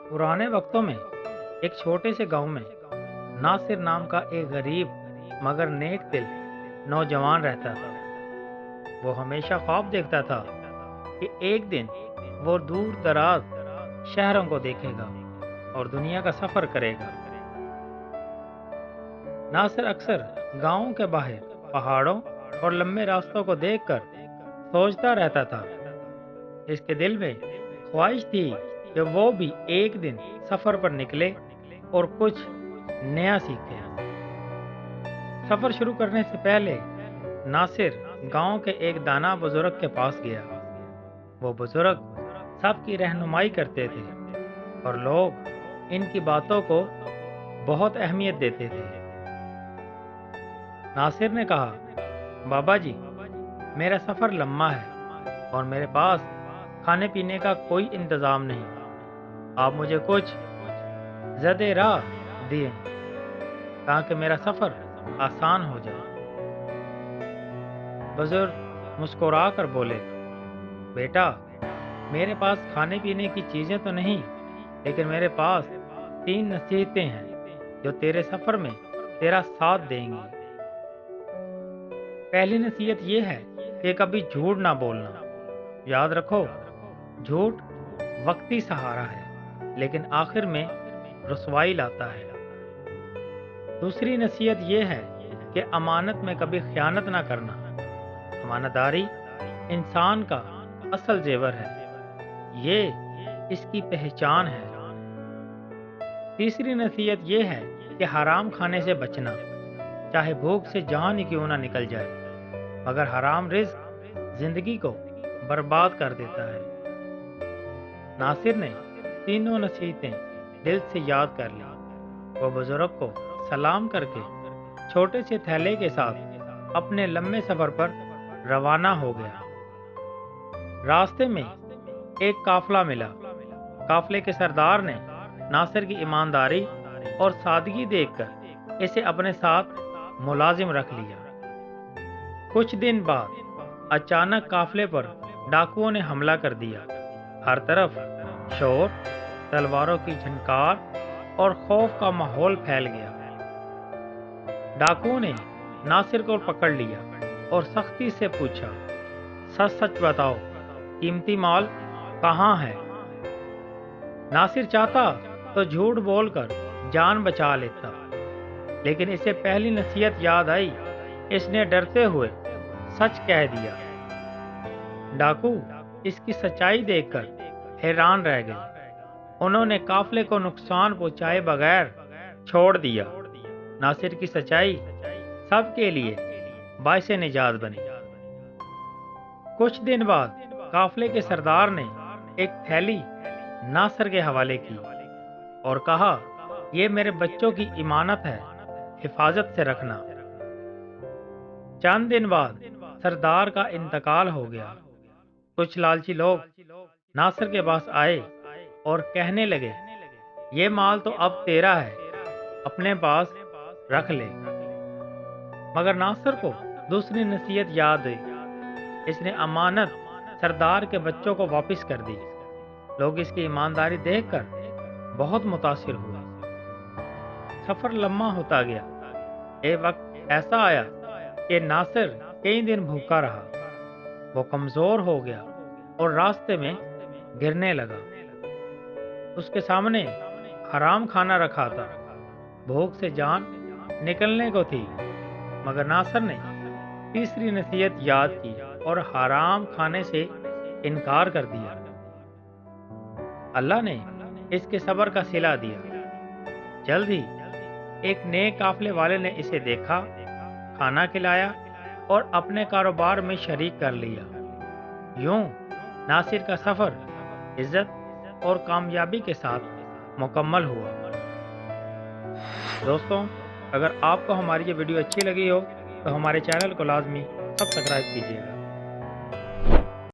पुराने वक्तों में एक छोटे से गांव में नासिर नाम का एक गरीब मगर नेक दिल नौजवान रहता था। वो हमेशा ख्वाब देखता था कि एक दिन वो दूर दराज शहरों को देखेगा और दुनिया का सफर करेगा। नासिर अक्सर गांवों के बाहर पहाड़ों और लंबे रास्तों को देखकर सोचता रहता था। इसके दिल में ख्वाहिश थी कि वो भी एक दिन सफर पर निकले और कुछ नया सीखे। सफर शुरू करने से पहले नासिर गांव के एक दाना बुजुर्ग के पास गया। वो बुजुर्ग सबकी रहनुमाई करते थे और लोग इनकी बातों को बहुत अहमियत देते थे। नासिर ने कहा, बाबा जी, मेरा सफर लम्बा है और मेरे पास खाने पीने का कोई इंतजाम नहीं। आप मुझे कुछ ज़दे राह दिए ताकि मेरा सफर आसान हो जाए। बुजुर्ग मुस्कुरा कर बोले, बेटा, मेरे पास खाने पीने की चीजें तो नहीं, लेकिन मेरे पास 3 नसीहतें हैं जो तेरे सफर में तेरा साथ देंगी। पहली नसीहत ये है कि कभी झूठ ना बोलना। याद रखो, झूठ वक्ती सहारा है लेकिन आखिर में रुसवाई लाता है। दूसरी नसीहत ये है कि अमानत में कभी खयानत ना करना। अमानतदारी इंसान का असल जेवर है, ये इसकी पहचान है। तीसरी नसीहत ये है कि हराम खाने से बचना, चाहे भूख से जान ही क्यों ना निकल जाए, मगर हराम रिज़्क जिंदगी को बर्बाद कर देता है। नासिर ने तीनों नसीहतें दिल से याद कर ली। वो बुजुर्ग को सलाम करके छोटे से थैले के साथ अपने लंबे सफर पर रवाना हो गया। रास्ते में एक काफला मिला। काफले के सरदार ने नासिर की ईमानदारी और सादगी देखकर इसे अपने साथ मुलाजिम रख लिया। कुछ दिन बाद अचानक काफले पर डाकुओं ने हमला कर दिया। हर तरफ शोर, तलवारों की झनकार और खौफ का माहौल फैल गया। डाकुओं ने नासिर को पकड़ लिया और सख्ती से पूछा, सच सच बताओ, कीमती माल कहाँ है? नासिर चाहता तो झूठ बोलकर जान बचा लेता, लेकिन इसे पहली नसीहत याद आई। इसने डरते हुए सच कह दिया। डाकू इसकी सच्चाई देखकर हैरान रह गए। उन्होंने काफले को नुकसान पहुंचाए बगैर छोड़ दिया। नासिर की सच्चाई सबके लिए बाइसे निजात बनी। कुछ दिन बाद काफले के सरदार ने एक थैली नासिर के हवाले की और कहा, यह मेरे बच्चों की इमानत है, हिफाजत से रखना। चंद दिन बाद सरदार का इंतकाल हो गया। कुछ लालची लोग नासिर के पास आए और कहने लगे, ये माल तो अब तेरा है, अपने पास रख ले। मगर नासिर को दूसरी नसीहत याद आई। इसने अमानत सरदार के बच्चों को वापस कर दी। लोग इसकी ईमानदारी देखकर बहुत मुतासिर हुए। सफर लम्बा होता गया। एक वक्त ऐसा आया कि नासिर कई दिन भूखा रहा। वो कमजोर हो गया और रास्ते में गिरने लगा। उसके सामने हराम खाना रखा था। भूख से जान निकलने को थी, मगर नासिर ने तीसरी नसीहत याद की और हराम खाने से इनकार कर दिया। अल्लाह ने इसके सब्र का सिला दिया। जल्द ही एक नेक काफले वाले ने इसे देखा, खाना खिलाया और अपने कारोबार में शरीक कर लिया। यूं नासिर का सफर इज्जत और कामयाबी के साथ मुकम्मल हुआ। दोस्तों, अगर आपको हमारी ये वीडियो अच्छी लगी हो तो हमारे चैनल को लाजमी सब्सक्राइब कीजिएगा।